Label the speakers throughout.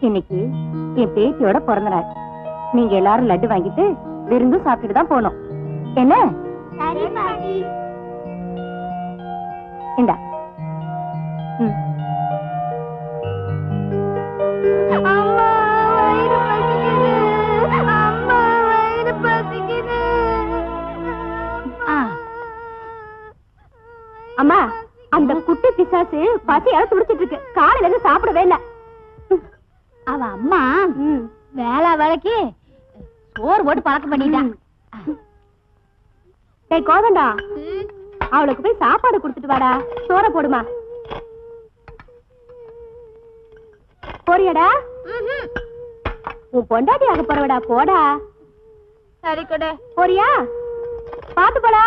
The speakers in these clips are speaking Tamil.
Speaker 1: இன்னைக்கு என் பேத்தியோட பிறந்த நாள். நீங்க எல்லாரும் லட்டு வாங்கிட்டு விருந்து சாப்பிட்டுட்டு தான் போனோம். என்ன? இந்தா. அம்மா, அந்த குட்டி பிசாசு பசியால துடிச்சிட்டு இருக்கு. காலையில இருந்து சாப்பிடவே இல்ல.
Speaker 2: அவ அம்மா வேலை வேலைக்கு சோறு போட்டு பழக்கம் பண்ணிட்டான்.
Speaker 1: டேய் கோதண்டா, அவளுக்கு போய் சாப்பாடு கொடுத்துட்டு வாடா. சோற போடுமா. போறியாடா? உன் பொண்டாட்டி ஆக போறவடா. போடா.
Speaker 2: சரி கொடு.
Speaker 1: போறியா? பாத்து போடா.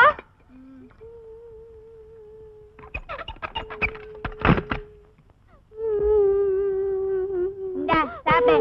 Speaker 2: சாப்பிடு.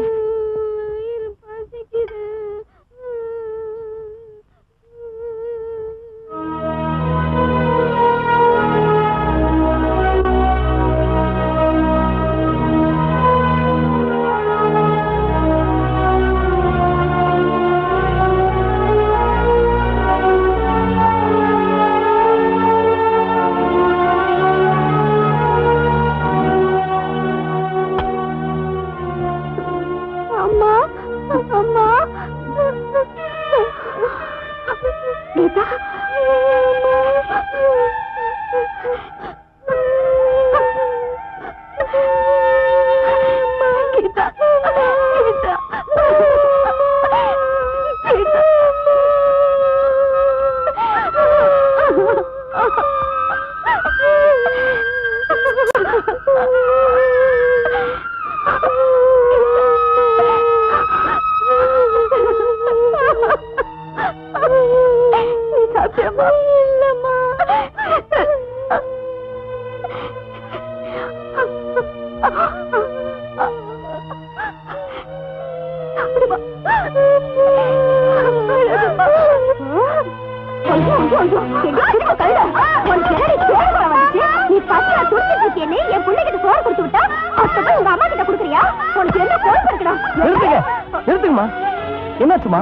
Speaker 3: என்னாச்சுமா?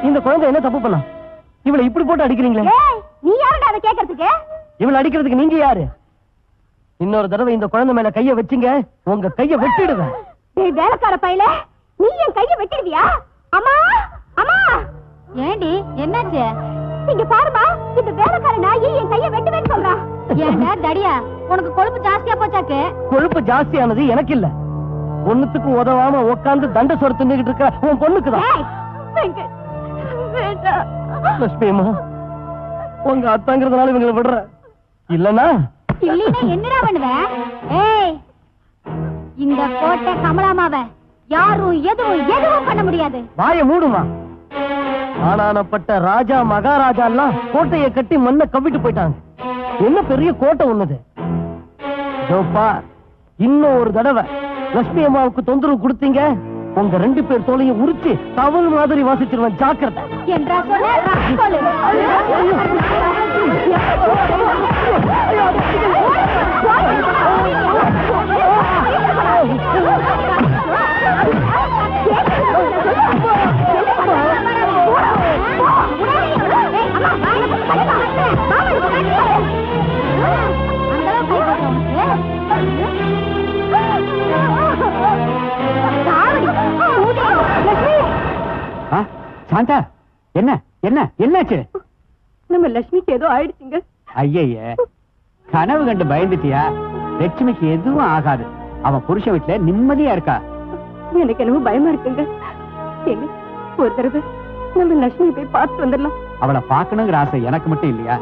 Speaker 3: இந்த குழந்தை என்ன தப்பு பண்ணா? இவளை இப்படி போட்டு அடிக்கிறீங்களே?
Speaker 1: நீ யாருடா அதை கேட்கறதுக்கு?
Speaker 3: இவளை அடிக்கிறதுக்கு நீங்க யாரு? இன்னொரு தடவை இந்த குழந்தை மேல கைய வச்சுங்க, உங்க கைய வெட்டிடுவேன்.
Speaker 1: டேய் வேலைக்கார பையல, நீ என் கைய வெட்டிடுவியா? அம்மா அம்மா.
Speaker 2: ஏண்டி என்னாச்சு?
Speaker 1: இங்க பாருமா, இந்த வேலைக்கார நாயி என் கைய வெட்டுவேன்னு சொல்றான்.
Speaker 2: ஏண்டா தடியா, உனக்கு கொழுப்பு ஜாஸ்தியா போச்சாக்கு?
Speaker 3: கொழுப்பு ஜாஸ்தியானது எனக்கு இல்ல, ஒண்ணுத்துக்கு உதவாம உட்கார்ந்து தண்ட சொர தின்னுகிட்டு இருக்க உன் பொண்ணுக்குதான். லட்சுமியம்மா, உங்க அத்தாங்கிறதுனால இவங்களை விடுற, இல்லனா
Speaker 2: இல்லைன்னா என்னடா பண்ணுவ? ஏய், இந்த கோட்டை கமலாமாவ யாரும் எதுவும் பண்ண முடியாது.
Speaker 3: வாய மூடுமா. ஆனானப்பட்ட ராஜா மகாராஜா எல்லாம் கோட்டையை கட்டி மண்ணை கவிட்டு போயிட்டாங்க. என்ன பெரிய கோட்டை ஒண்ணுது. இன்னும் ஒரு தடவை லட்சுமி அம்மாவுக்கு தொந்தரவு கொடுத்தீங்க, உங்க 2 பேர் தோலையும் உரிச்சு தவறு மாதிரி வாசிச்சிருவேன். ஜாக்கிரதை.
Speaker 2: என்றா சொன்ன
Speaker 4: சாந்தா, என்ன என்ன என்னாச்சு?
Speaker 1: நம்ம லட்சுமிக்கு ஏதோ ஆயிடுச்சுங்க.
Speaker 4: ஐய, கனவு கண்டு பயந்துட்டியா? லட்சுமிக்கு எதுவும் ஆகாது. அவன் புருஷ வீட்டுல நிம்மதியா இருக்கா.
Speaker 1: எனக்கு என்னமோ பயமா இருக்குங்க. ஒரு தடவை நம்ம லட்சுமி போய் பார்த்து வந்துடலாம்.
Speaker 4: அவளை பார்க்கணுங்கிற ஆசை எனக்கு மட்டும் இல்லையா?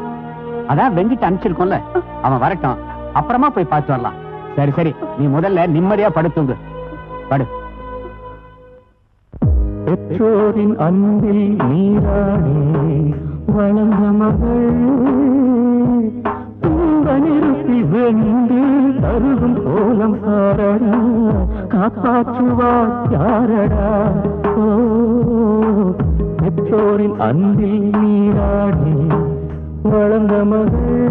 Speaker 4: அதான் வெங்கிட்டு அனுப்பிச்சிருக்கோம்ல, அவன் வரட்டும், அப்புறமா போய் பார்த்து வரலாம். சரி சரி, நீ முதல்ல நிம்மதியா படுத்துங்க. படு.
Speaker 5: பெற்றோரின் அன்பில் நீராடி வளர்ந்த மகள் தூங்க நிறுத்தி வென்று தருகும் கோலம் சாரடா, காப்பாற்றுவார் யாரடா. பெற்றோரின் அன்பில் நீராடி வளர்ந்த மகள்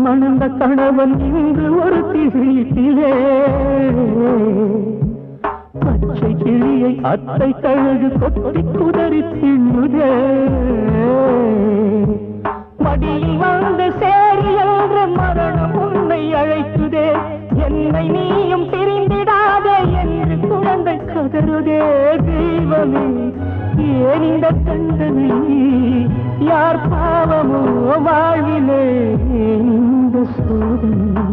Speaker 5: மணந்த கணவன் இன்று ஒரு வீட்டிலே பச்சை கிளியை அத்தை கழுகு கொத்தி குதறி தின்னுதே மடியில் வந்த சேரி என்ற மரணம் உன்னை அழைக்குதே என்னை நீயும் பிரிந்திடாதே என்று குழந்தை கதறுதே தெய்வமே ஏன் இந்த தண்டனை யார் பாவமோ வாழ்விலே இந்த சோதனை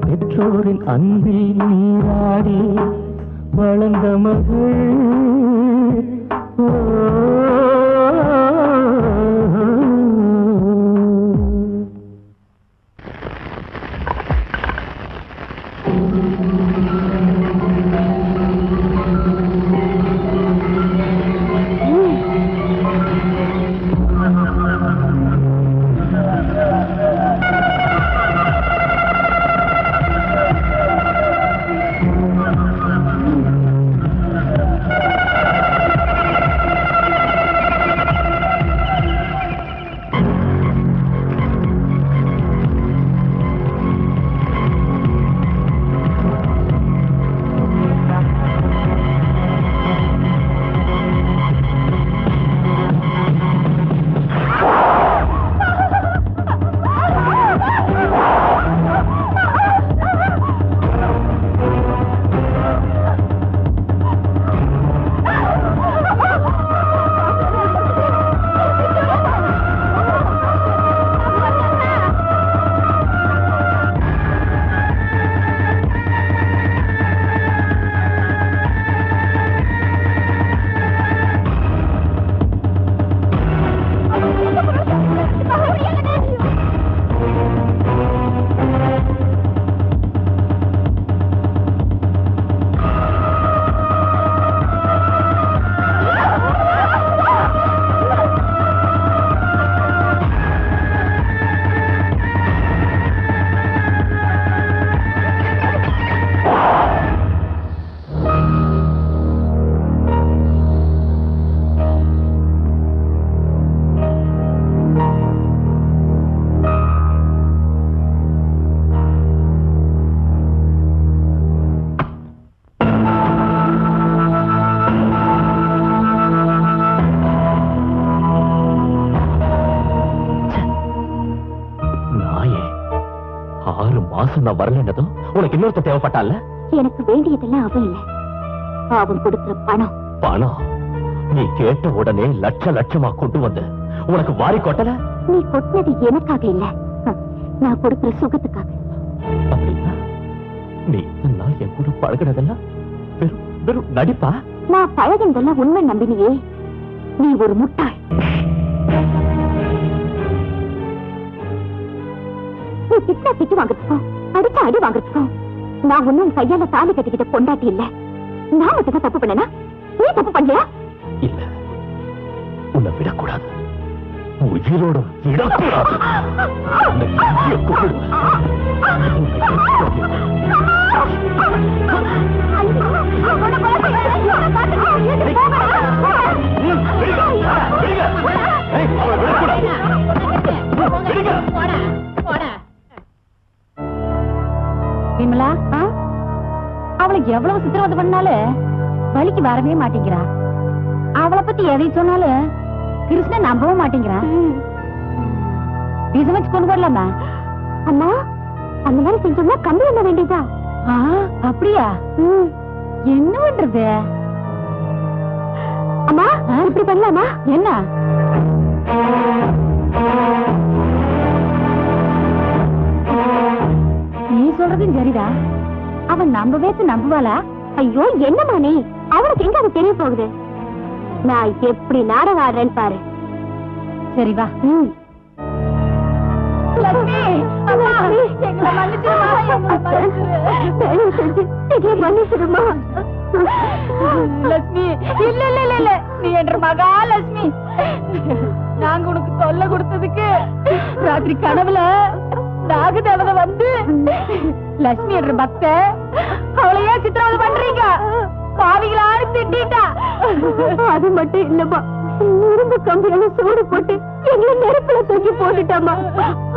Speaker 5: பெற்றோரின் அன்பில் நீராடி வளர்ந்த மகள் நான் வரலன்னதும் உனக்கு இன்னொருத்த தேவைப்பட்டால
Speaker 1: எனக்கு வேண்டியதெல்லாம் அவன் இல்ல, அவன் கொடுக்கிற பணம்.
Speaker 5: பணம் நீ கேட்ட உடனே லட்ச லட்சமா கொண்டு வந்து உனக்கு வாரி கொட்டல.
Speaker 1: நீ கொட்டினது எனக்காக இல்ல, நான் கொடுக்கிற சுகத்துக்காக.
Speaker 5: அப்படின்னா நீ இத்தனை நாள் என் கூட பழகினதெல்லாம் வெறும் நடிப்பா?
Speaker 1: நான் பழகினதெல்லாம் உண்மை நம்பினியே, நீ ஒரு முட்டாள். நீ திட்டா திட்டு வாங்குறதுக்கும் அடிச்சா அடி வாங்குறதுக்கும் நான் ஒன்னும் கையால தாலி கட்டிக்கிட்ட பொண்டாட்டி இல்ல. நான் மட்டும் தான் தப்பு பண்ணனா, நீ தப்பு பண்ணலையா?
Speaker 5: இல்ல, உன்னை விடக்கூடாது, உயிரோட விடக்கூடாது.
Speaker 2: விமலா, அவளுக்கு எவ்வளவு சித்திரவதை பண்ணாலும் வலிக்கு வரவே மாட்டேங்கிறா. அவளை பத்தி எதை சொன்னாலும் கிருஷ்ணன் நம்பவும் மாட்டேங்கிறான். விஷம் வச்சு கொண்டு வரலாமா?
Speaker 1: அண்ணா, அந்த மாதிரி செஞ்சோம்னா கம்பி என்ன வேண்டியதா?
Speaker 2: அப்படியா? என்ன பண்றது?
Speaker 1: அம்மா, இப்படி பண்ணலாமா?
Speaker 2: என்ன நீ சொல்றதும் சரிதா. அவன் நம்ப பேச்சு நம்புவாளா?
Speaker 1: ஐயோ, என்னம்மா நீ? அவனுக்கு எங்க அது தெரிய போகுது? நான் எப்படி நாடகம் ஆடுறேன்னு பாரு.
Speaker 2: சரி வா. லட்சுமி, அம்மா, எங்களை மன்னிச்சிருமா, எங்களை
Speaker 1: மன்னிச்சிருமா.
Speaker 2: லட்சுமி, இல்ல இல்ல இல்ல இல்ல, நீ என்ற மகாலட்சுமி. நாங்க உனக்கு தொல்லை கொடுத்ததுக்கு ராத்திரி கனவுல நாக தேவதை வந்து லட்சுமி என்ற பக்த அவளையே சித்திரவதை பண்றீங்க, பாவிகளான்னு திட்டா.
Speaker 1: அது மட்டும் இல்லம்மா, இரும்பு கம்பியால சூடு போட்டு எங்களை நெருப்புல தூக்கி போட்டுட்டாமா.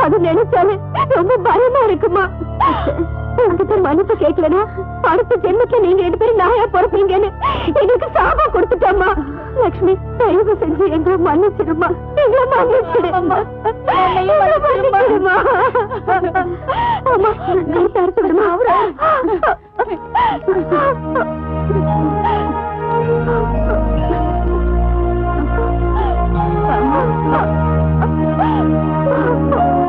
Speaker 1: அது நினைச்சாலே ரொம்ப பயமா இருக்குமா. உங்ககிட்ட மன்னிப்பு கேட்கலனா அடுத்த ஜென்மத்துல நீங்க 2 பேரும் நாயா பிறப்பீங்கன்னு எங்களுக்கு சாபா கொடுத்துட்டாமா. லட்சுமி, தயவு செஞ்சு எங்களை மன்னிச்சிடுமா. எங்களை மன்னிச்சிடுமா. ஆமா, நீ தடுத்து விடுமா.